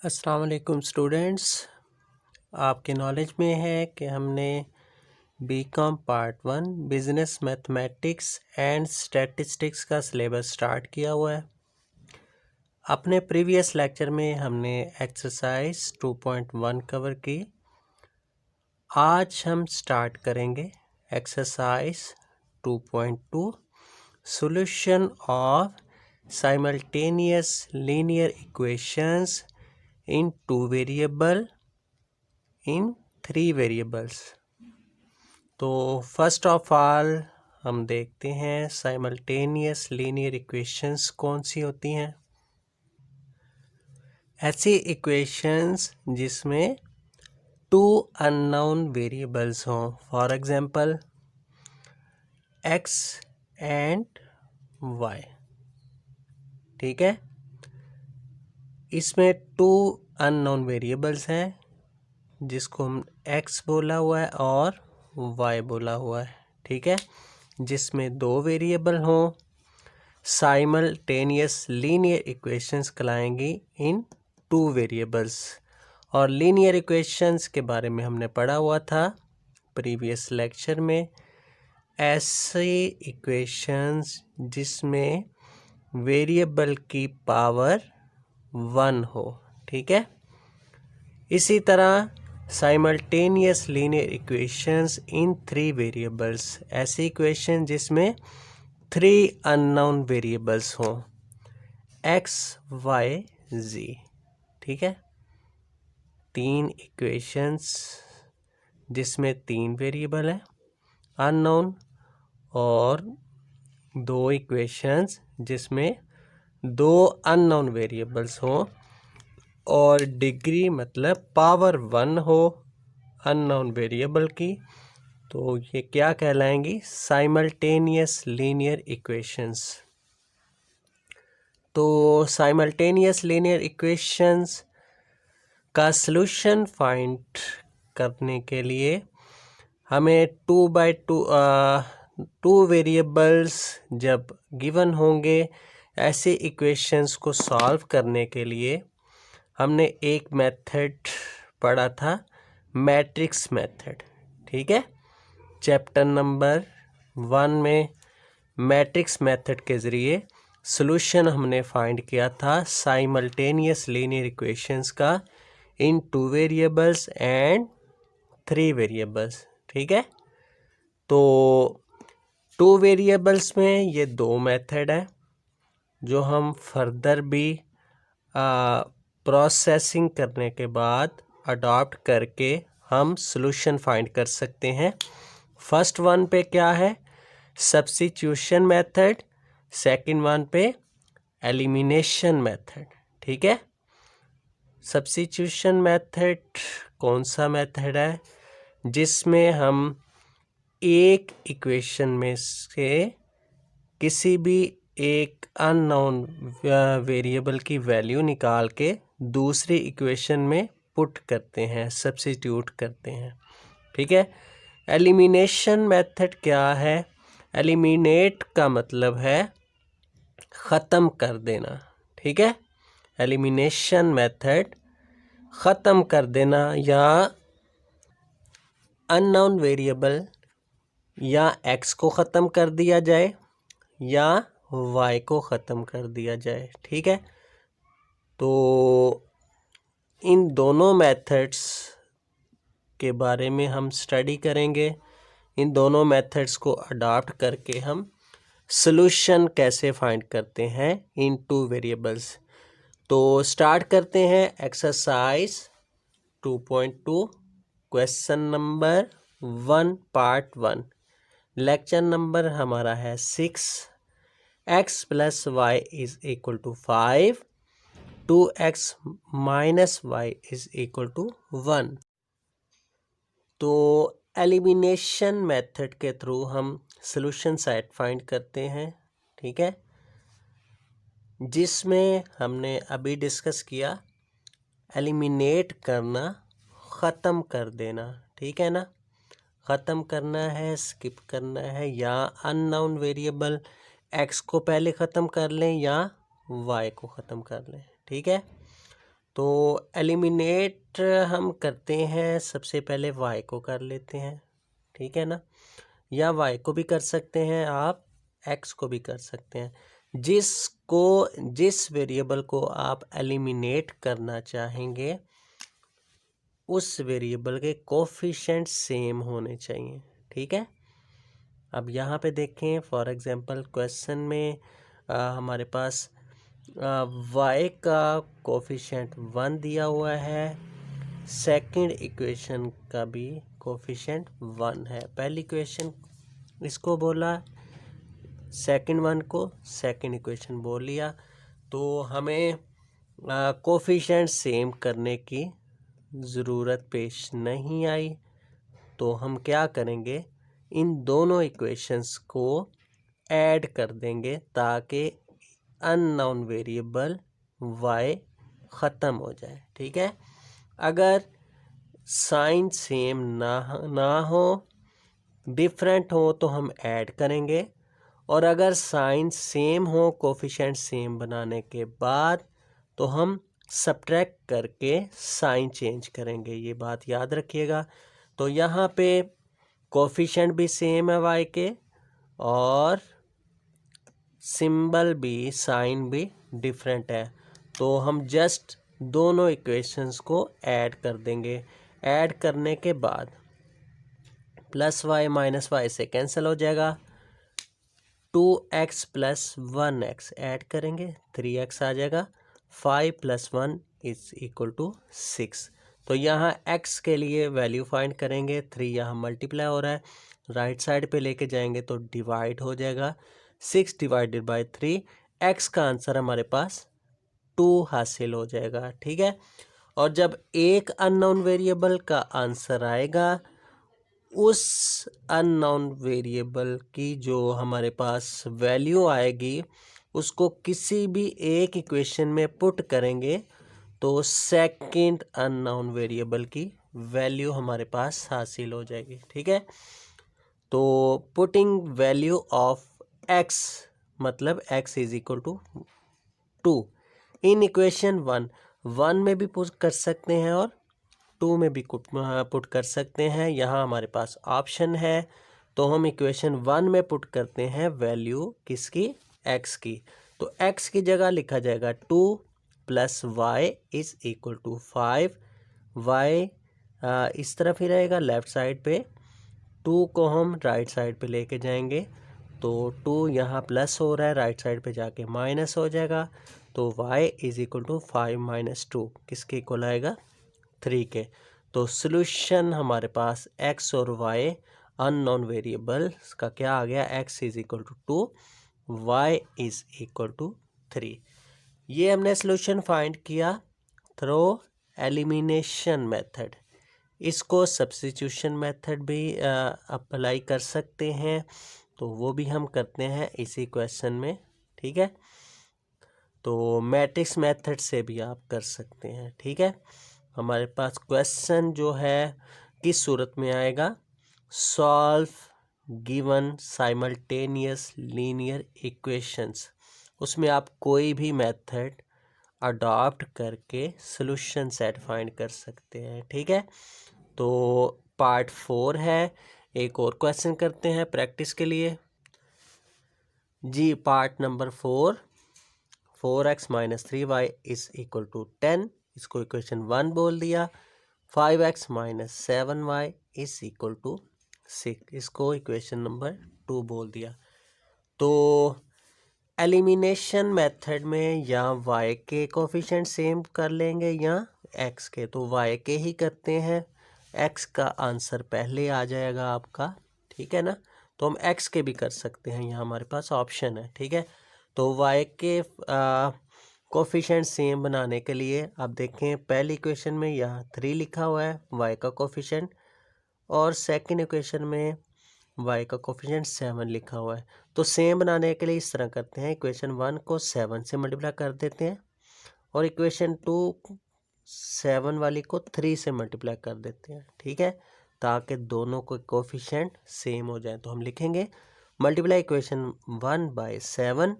अस्सलाम वालेकुम स्टूडेंट्स। आपके नॉलेज में है कि हमने BCom part 1 business mathematics and statistics का सिलेबस स्टार्ट किया हुआ है। अपने प्रीवियस लेक्चर में हमने एक्सरसाइज 2.1 कवर की। आज हम स्टार्ट करेंगे exercise 2.2 solution of simultaneous linear equations in 2 variable in 3 variables. तो फर्स्ट ऑफ ऑल हम देखते हैं साइमल्टेनियस लीनियर इक्वेशंस कौन सी होती हैं। ऐसी इक्वेशंस जिसमें 2 अननोन वेरिएबल्स हों, for example x and y। ठीक है, इसमें 2 अननोन वेरिएबल्स हैं जिसको हम x बोला हुआ है और y बोला हुआ है। ठीक है, जिसमें 2 वेरिएबल हों, साइमल्टेनियस लीनियर इक्वेशंस कहलाएंगी इन 2 वेरिएबल्स। और लीनियर इक्वेशंस के बारे में हमने पढ़ा हुआ था प्रीवियस लेक्चर में। ऐसे इक्वेशंस जिसमें वेरिएबल की पावर 1 हो। ठीक है, इसी तरह साइमल्टेनियस लीनियर इक्वेशंस इन 3 वेरिएबल्स, ऐसी इक्वेशन जिसमें 3 अननोन वेरिएबल्स हों, x, y, z। ठीक है, 3 इक्वेशंस जिसमें 3 वेरिएबल है अननोन और 2 इक्वेशंस जिसमें 2 अननोन वेरिएबल्स हों और डिग्री मतलब पावर 1 हो अननोन वेरिएबल की। तो ये क्या कहलाएंगी? Simultaneous linear equations. तो साइमल्टेनियस लीनियर इक्वेशंस का सलूशन फाइंड करने के लिए हमें 2 वेरिएबल्स जब गिवन होंगे, ऐसे इक्वेशंस को सॉल्व करने के लिए हमने एक मेथड पढ़ा था, मैट्रिक्स मेथड। ठीक है, चैप्टर नंबर 1 में मैट्रिक्स मेथड के ज़रिए सॉल्यूशन हमने फाइंड किया था साइमल्टेनियस लीनियर इक्वेशंस का इन 2 वेरिएबल्स एंड 3 वेरिएबल्स। ठीक है, तो 2 वेरिएबल्स में ये 2 मेथड है जो हम फर्दर भी प्रोसेसिंग करने के बाद अडॉप्ट करके हम सॉल्यूशन फाइंड कर सकते हैं। फर्स्ट वन पे क्या है? Substitution method. सेकंड वन पे एलिमिनेशन मेथड। ठीक है, सब्स्टिट्यूशन मेथड कौन सा मेथड है? जिसमें हम एक इक्वेशन में से किसी भी एक अननोन वेरिएबल की वैल्यू निकाल के दूसरी इक्वेशन में पुट करते हैं, सब्स्टिट्यूट करते हैं। ठीक है, एलिमिनेशन मेथड क्या है? एलिमिनेट का मतलब है ख़त्म कर देना। ठीक है, एलिमिनेशन मेथड ख़त्म कर देना, या अननोन वेरिएबल या x को ख़त्म कर दिया जाए या y को ख़त्म कर दिया जाए। ठीक है, तो इन दोनों मेथड्स के बारे में हम स्टडी करेंगे। इन दोनों मेथड्स को अडॉप्ट करके हम सॉल्यूशन कैसे फाइंड करते हैं इन 2 वेरिएबल्स। तो स्टार्ट करते हैं exercise 2.2 question number 1 part 1। Lecture number हमारा है 6। x plus y is equal to 5, 2x minus y is equal to 1। तो एलिमिनेशन मेथड के थ्रू हम सॉल्यूशन सेट फाइंड करते हैं। ठीक है, जिसमें हमने अभी डिस्कस किया एलिमिनेट करना, ख़त्म कर देना। ठीक है ना, ख़त्म करना है, स्किप करना है, या अननोन वेरिएबल x को पहले ख़त्म कर लें या y को ख़त्म कर लें। ठीक है, तो एलिमिनेट हम करते हैं, सबसे पहले y को कर लेते हैं, ठीक है ना, या y को भी कर सकते हैं आप, x को भी कर सकते हैं। जिस वेरिएबल को आप एलिमिनेट करना चाहेंगे उस वेरिएबल के कोफिशिएंट सेम होने चाहिए, ठीक है। अब यहाँ पे देखें, फॉर एग्जांपल क्वेश्चन में हमारे पास y का कोफिशिएंट 1 दिया हुआ है, सेकंड इक्वेशन का भी कोफिशिएंट 1 है। पहली इक्वेशन इसको बोला, सेकंड वन को सेकंड इक्वेशन बोल लिया, तो हमें कोफिशिएंट सेम करने की ज़रूरत पेश नहीं आई। तो हम क्या करेंगे, इन दोनों इक्वेशंस को ऐड कर देंगे ताकि अननोन वेरिएबल y ख़त्म हो जाए, ठीक है। अगर साइन सेम ना हो, डिफरेंट हो, तो हम ऐड करेंगे, और अगर साइन सेम हो कोफिशिएंट सेम बनाने के बाद तो हम सब्ट्रैक्ट करके साइन चेंज करेंगे, ये बात याद रखिएगा। तो यहाँ पे कोफिशिएंट भी सेम है y के, और सिंबल भी, साइन भी डिफरेंट है, तो हम जस्ट दोनों इक्वेशंस को ऐड कर देंगे। ऐड करने के बाद प्लस y माइनस y से कैंसिल हो जाएगा, 2x प्लस 1x ऐड करेंगे, 3x आ जाएगा, 5 प्लस 1 इज इक्वल टू 6। तो यहाँ x के लिए वैल्यू फाइंड करेंगे, 3 यहाँ मल्टीप्लाई हो रहा है, राइट साइड पे लेके जाएंगे तो डिवाइड हो जाएगा, 6 डिवाइडेड बाय 3, x का आंसर हमारे पास 2 हासिल हो जाएगा, ठीक है। और जब एक अननोन वेरिएबल का आंसर आएगा, उस अननोन वेरिएबल की जो हमारे पास वैल्यू आएगी उसको किसी भी एक इक्वेशन में पुट करेंगे तो सेकंड अननोन वेरिएबल की वैल्यू हमारे पास हासिल हो जाएगी, ठीक है। तो पुटिंग वैल्यू ऑफ x मतलब x is equal to 2 in equation 1 में भी पुट कर सकते हैं और 2 में भी पुट कर सकते हैं। यहाँ हमारे पास ऑप्शन है, तो हम इक्वेशन 1 में पुट करते हैं वैल्यू किसकी, x की। तो x की जगह लिखा जाएगा 2 plus y is equal to 5, y इस तरफ ही रहेगा लेफ़्ट साइड पे, 2 को हम राइट साइड पे लेके जाएंगे, तो 2 यहाँ प्लस हो रहा है, राइट साइड पे जाके माइनस हो जाएगा, तो y is equal to 5 minus 2 किसके इक्वल आएगा, 3 के। तो सॉल्यूशन हमारे पास x और y अननोन वेरिएबल्स का क्या आ गया, x is equal to 2, y is equal to 3। ये हमने सॉल्यूशन फाइंड किया थ्रू एलिमिनेशन मेथड। इसको सब्स्टिट्यूशन मेथड भी अप्लाई कर सकते हैं, तो वो भी हम करते हैं इसी क्वेश्चन में, ठीक है। तो मैट्रिक्स मेथड से भी आप कर सकते हैं, ठीक है। हमारे पास क्वेश्चन जो है किस सूरत में आएगा, solve given simultaneous linear equations, उसमें आप कोई भी मेथड अडॉप्ट करके सॉल्यूशन सेट फाइंड कर सकते हैं, ठीक है। तो पार्ट 4 है, एक और क्वेश्चन करते हैं प्रैक्टिस के लिए जी। Part number 4x minus 3y is equal to 10, इसको इक्वेशन 1 बोल दिया। 5x minus 7y is equal to 6, इसको इक्वेशन नंबर 2 बोल दिया। तो एलिमिनेशन मेथड में या y के कोफिशिएंट सेम कर लेंगे या x के, तो y के ही करते हैं, x का आंसर पहले आ जाएगा आपका, ठीक है ना। तो हम x के भी कर सकते हैं, यहाँ हमारे पास ऑप्शन है, ठीक है। तो y के कोफिशिएंट सेम बनाने के लिए आप देखें, पहली इक्वेशन में यहाँ 3 लिखा हुआ है y का कोफिशिएंट, और सेकंड इक्वेशन में y का कोफिशिएंट 7 लिखा हुआ है। तो सेम बनाने के लिए इस तरह करते हैं, इक्वेशन 1 को 7 से मल्टीप्लाई कर देते हैं, और इक्वेशन 2 7 वाली को 3 से मल्टीप्लाई कर देते हैं, ठीक है, ताकि दोनों को कोफिशिएंट सेम हो जाए। तो हम लिखेंगे multiply equation 1 by 7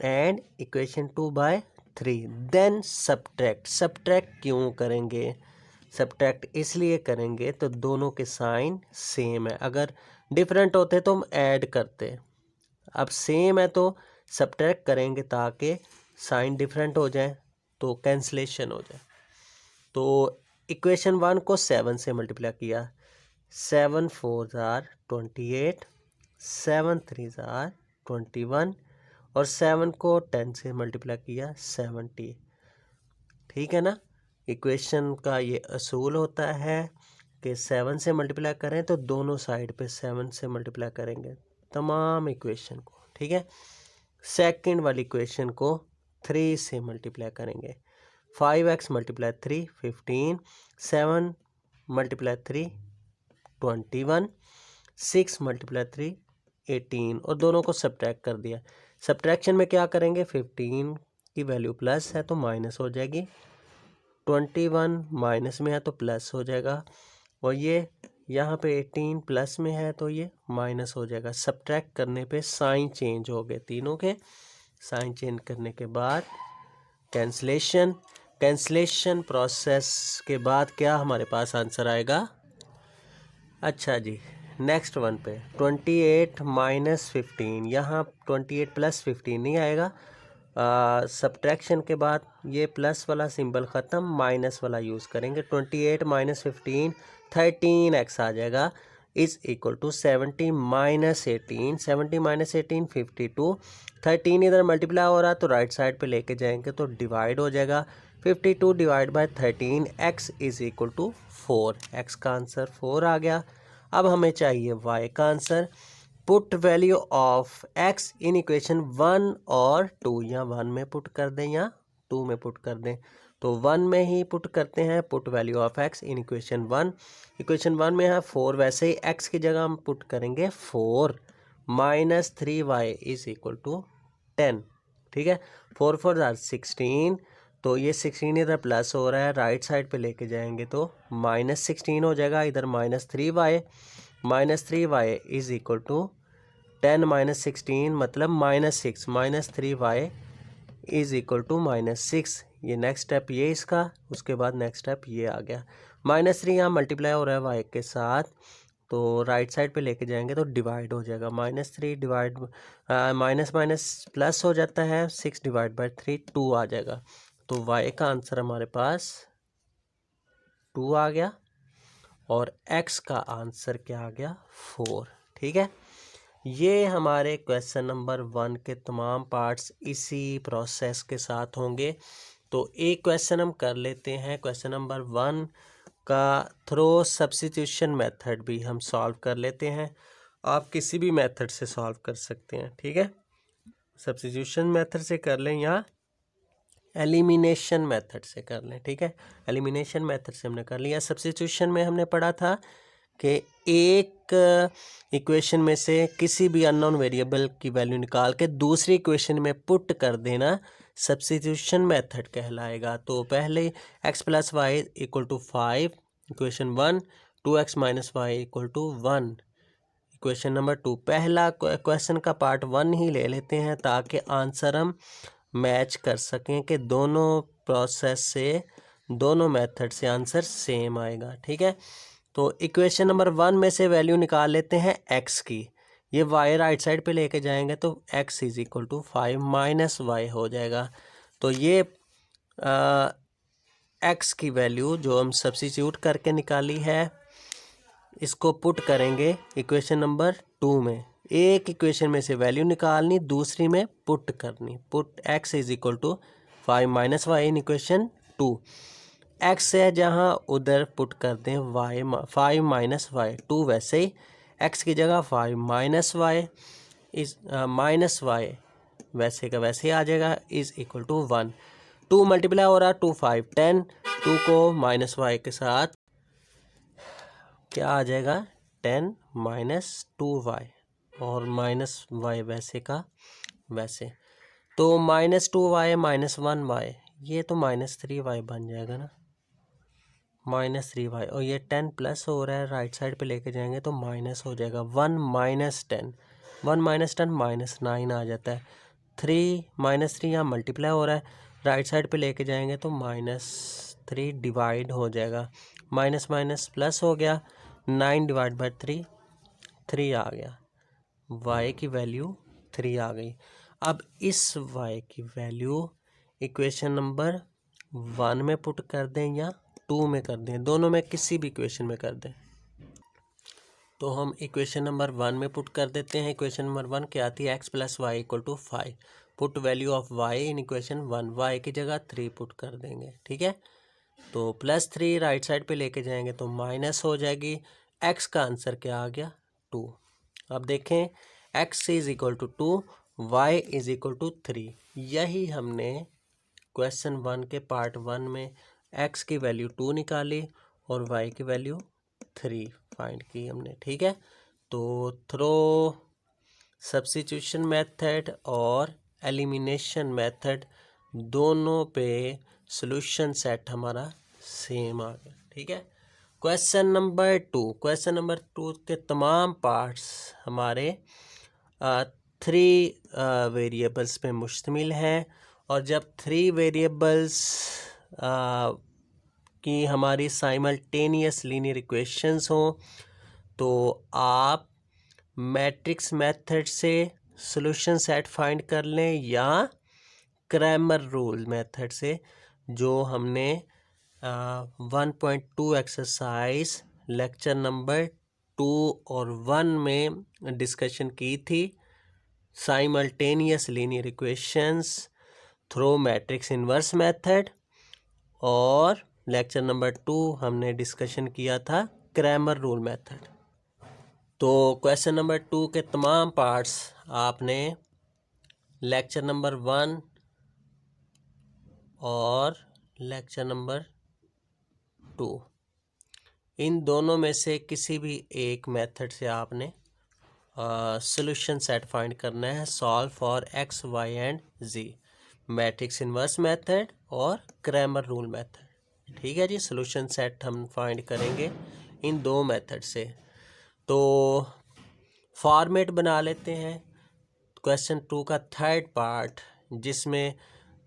and equation 2 by 3, then subtract. Subtract क्यों करेंगे? सब्ट्रैक्ट इसलिए करेंगे तो दोनों के साइन सेम है, अगर डिफरेंट होते तो हम ऐड करते, अब सेम है तो सब्ट्रैक्ट करेंगे ताकि साइन डिफरेंट हो जाए तो कैंसलेशन हो जाए। तो इक्वेशन 1 को 7 से मल्टीप्लाई किया, 7 4 जार 28, 7 3 जार 21 और 7 को 10 से मल्टीप्लाई किया 70। ठीक है ना। इक्वेशन का ये असूल होता है कि 7 से मल्टीप्लाई करें तो दोनों साइड पे 7 से मल्टीप्लाई करेंगे तमाम इक्वेशन को। ठीक है। सेकंड वाली इक्वेशन को 3 से मल्टीप्लाई करेंगे, 5x मल्टीप्लाई 3 15, 7 मल्टीप्लाई 3 21, 6 मल्टीप्लाई 3 18 और दोनों को सब्ट्रैक्ट कर दिया। सब्ट्रैक्शन में क्या करेंगे, 15 की वैल्यू प्लस है तो माइनस हो जाएगी, 21 माइनस में है तो प्लस हो जाएगा और ये यहाँ पे 18 प्लस में है तो ये माइनस हो जाएगा। सब्ट्रैक्ट करने पे साइन चेंज हो गए तीनों के। साइन चेंज करने के बाद कैंसलेशन। कैंसलेशन प्रोसेस के बाद क्या हमारे पास आंसर आएगा? अच्छा जी, नेक्स्ट वन पे 28 माइनस 15, यहाँ 28 प्लस 15 नहीं आएगा। सब्ट्रैक्शन के बाद ये प्लस वाला सिंबल ख़त्म, माइनस वाला यूज़ करेंगे। 28 माइनस 15 13x आ जाएगा, is equal to 70 minus 18, 70 minus 18 52। 13 इधर मल्टीप्लाई हो रहा तो राइट साइड पे लेके जाएंगे तो डिवाइड हो जाएगा, 52 divide by 13, x is equal to 4। x का आंसर 4 आ गया। अब हमें चाहिए y का answer. Put value of x in equation 1 और 2, या 1 में पुट कर दें या 2 में पुट कर दें, तो 1 में ही पुट करते हैं। Put value of x in equation 1, equation 1 में है 4, वैसे ही x की जगह हम पुट करेंगे 4 minus 3y is equal to 10। ठीक है, 4 4 जार 16, तो ये 16 इधर प्लस हो रहा है, राइट साइड पे लेके जाएंगे तो माइनस 16 हो जाएगा, इधर minus 3y is equal to 10 minus 16 मतलब minus 6, minus 3y is equal to minus 6। ये नेक्स्ट स्टेप ये इसका, उसके बाद नेक्स्ट स्टेप ये आ गया। माइनस 3 यहाँ मल्टीप्लाई हो रहा है y के साथ, तो राइट साइड पे लेके जाएंगे तो डिवाइड हो जाएगा, minus 3 divide minus minus plus हो जाता है, 6 डिवाइड बाई 3 2 आ जाएगा। तो y का आंसर हमारे पास 2 आ गया और x का आंसर क्या आ गया, 4। ठीक है, ये हमारे क्वेश्चन नंबर 1 के तमाम पार्ट्स इसी प्रोसेस के साथ होंगे। तो एक क्वेश्चन हम कर लेते हैं, क्वेश्चन नंबर 1 का थ्रो सब्स्टिट्यूशन मेथड भी हम सॉल्व कर लेते हैं। आप किसी भी मेथड से सॉल्व कर सकते हैं। ठीक है, सब्स्टिट्यूशन मेथड से कर लें या एलिमिनेशन मेथड से कर लें। ठीक है, एलिमिनेशन मेथड से हमने कर लिया। सब्स्टिट्यूशन में हमने पढ़ा था कि एक इक्वेशन में से किसी भी अननोन वेरिएबल की वैल्यू निकाल के दूसरी इक्वेशन में पुट कर देना सब्स्टिट्यूशन मेथड कहलाएगा। तो पहले x plus y equal to 5 equation 1, 2x minus y equal to 1 equation number 2। पहला क्वेश्चन का पार्ट 1 ही ले लेते हैं ताकि आंसर हम मैच कर सकें कि दोनों प्रोसेस से, दोनों मेथड से आंसर सेम आएगा। ठीक है, तो इक्वेशन नंबर 1 में से वैल्यू निकाल लेते हैं x की, ये y राइट साइड पे लेके जाएंगे तो x is equal to 5 minus y हो जाएगा। तो ये x की वैल्यू जो हम सब्स्टिट्यूट करके निकाली है, इसको पुट करेंगे इक्वेशन नंबर 2 में। एक इक्वेशन में से वैल्यू निकालनी, दूसरी में पुट करनी। Put x is equal to 5 minus y in equation 2। x है जहाँ उधर पुट कर दें y, 5 माइनस वाई 2, वैसे ही x की जगह 5 माइनस वाई इस माइनस वाई वैसे का वैसे ही आ जाएगा, इज इक्वल टू 1। 2 मल्टीप्लाई हो रहा, 2 5 10, 2 को माइनस वाई के साथ क्या आ जाएगा, 10 माइनस 2y और माइनस वाई वैसे का वैसे, तो माइनस 2y माइनस 1y, ये तो माइनस 3y बन जाएगा ना, माइनस 3y, और ये 10 प्लस हो रहा है, राइट साइड पे लेके जाएंगे तो माइनस हो जाएगा, 1 माइनस 10, 1 माइनस 10 माइनस 9 आ जाता है। 3 माइनस 3 यहाँ मल्टीप्लाई हो रहा है, राइट साइड पे लेके जाएंगे तो -3 डिवाइड हो जाएगा, माइनस माइनस प्लस हो गया, 9 डिवाइड बाई 3 आ गया, y की वैल्यू 3 आ गई। अब इस y की वैल्यू इक्वेशन नंबर 1 में पुट कर दें या 2 में कर दें, दोनों में किसी भी इक्वेशन में कर दें। तो हम इक्वेशन नंबर 1 में पुट कर देते हैं। इक्वेशन नंबर 1 क्या आती है, x + y = 5। Put value of y in equation 1, y की जगह 3 पुट कर देंगे, ठीक है। तो +3 राइट साइड पे लेके जाएंगे तो माइनस हो जाएगी, x का आंसर क्या आ गया, 2। अब देखें x = 2, y = 3। यही हमने क्वेश्चन 1 के पार्ट 1 में x की वैल्यू 2 निकाली और y की वैल्यू 3 फाइंड की हमने, ठीक है। तो थ्रो सब्स्टिट्यूशन मेथड और एलिमिनेशन मेथड दोनों पे सॉल्यूशन सेट हमारा सेम आ गया, ठीक है। क्वेश्चन नंबर 2 के तमाम पार्ट्स हमारे 3 वेरिएबल्स पे मुश्तमिल हैं, और जब 3 वेरिएबल्स की हमारी साइमल्टेनियस लीनियर इक्वेशंस हों तो आप मैट्रिक्स मेथड से सॉल्यूशन सेट फाइंड कर लें या क्रैमर रूल मेथड से, जो हमने 1.2 एक्सरसाइज लेक्चर नंबर 2 और 1 में डिस्कशन की थी। Simultaneous linear equations through matrix inverse method, और लेक्चर नंबर 2 हमने डिस्कशन किया था क्रैमर रूल मेथड। तो क्वेश्चन नंबर 2 के तमाम पार्ट्स आपने लेक्चर नंबर 1 और लेक्चर नंबर 2 इन दोनों में से किसी भी एक मेथड से आपने सॉल्यूशन सेट फाइंड करना है, solve for x, y and z, matrix inverse method और क्रैमर रूल मेथड, ठीक है जी। सॉल्यूशन सेट हम फाइंड करेंगे इन 2 मेथड से। तो फॉर्मेट बना लेते हैं क्वेश्चन 2 का थर्ड पार्ट, जिसमें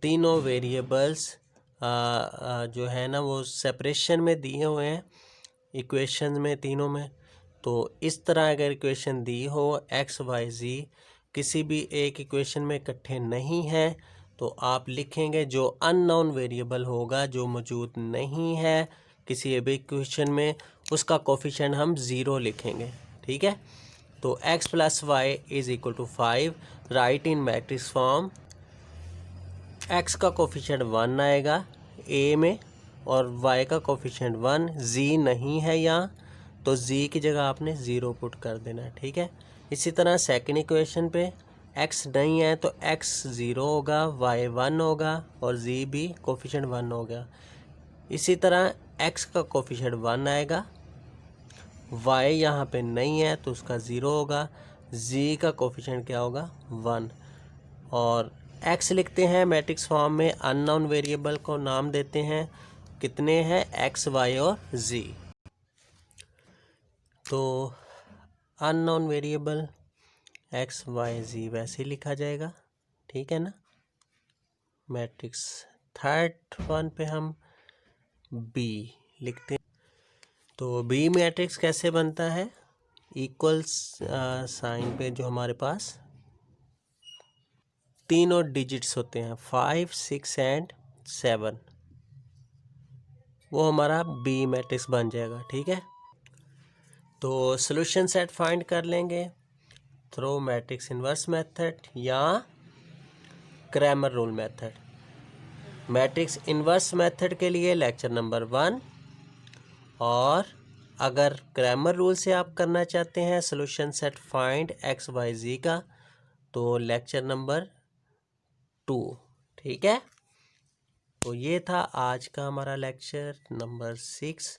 तीनों वेरिएबल्स जो है ना वो सेपरेशन में दिए हुए हैं इक्वेशन में, तीनों में। तो इस तरह अगर इक्वेशन दी हो x, y, z किसी भी एक इक्वेशन में इकट्ठे नहीं है तो आप लिखेंगे जो अननोन वेरिएबल होगा, जो मौजूद नहीं है किसी भी इक्वेशन में, उसका कोफिशिएंट हम 0 लिखेंगे, ठीक है। तो x + y = 5 राइट इन मैट्रिक्स फॉर्म। x का कोफिशिएंट 1 आएगा a में और y का कोफिशिएंट 1, z नहीं है यहाँ तो z की जगह आपने 0 पुट कर देना है, ठीक है। इसी तरह सेकंड इक्वेशन पे x नहीं है तो x 0 होगा, y 1 होगा और z भी कोफिशिएंट 1 होगा। इसी तरह x का कोफिशिएंट 1 आएगा, y यहाँ पे नहीं है तो उसका 0 होगा, z का कोफिशिएंट क्या होगा, 1। और x लिखते हैं मैट्रिक्स फॉर्म में, अननोन वेरिएबल को नाम देते हैं, कितने हैं, x, y और z। तो unknown variable x, y, z वैसे ही लिखा जाएगा, ठीक है ना। मैट्रिक्स थर्ड वन पे हम b लिखते हैं। तो b मैट्रिक्स कैसे बनता है, इक्वल्स साइन पे जो हमारे पास तीनों डिजिट्स होते हैं 5, 6 एंड 7, वो हमारा बी मैट्रिक्स बन जाएगा, ठीक है। तो सॉल्यूशन सेट फाइंड कर लेंगे थ्रू मैट्रिक्स इन्वर्स मेथड या Cramer rule method. Matrix inverse method के लिए लेक्चर नंबर 1, और अगर क्रैमर रूल से आप करना चाहते हैं solution set find x, y, z का तो लेक्चर नंबर 2, ठीक है। तो ये था आज का हमारा लेक्चर नंबर 6।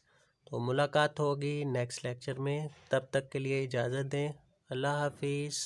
तो मुलाकात होगी नेक्स्ट लेक्चर में, तब तक के लिए इजाज़त दें, अल्लाह हाफिज़।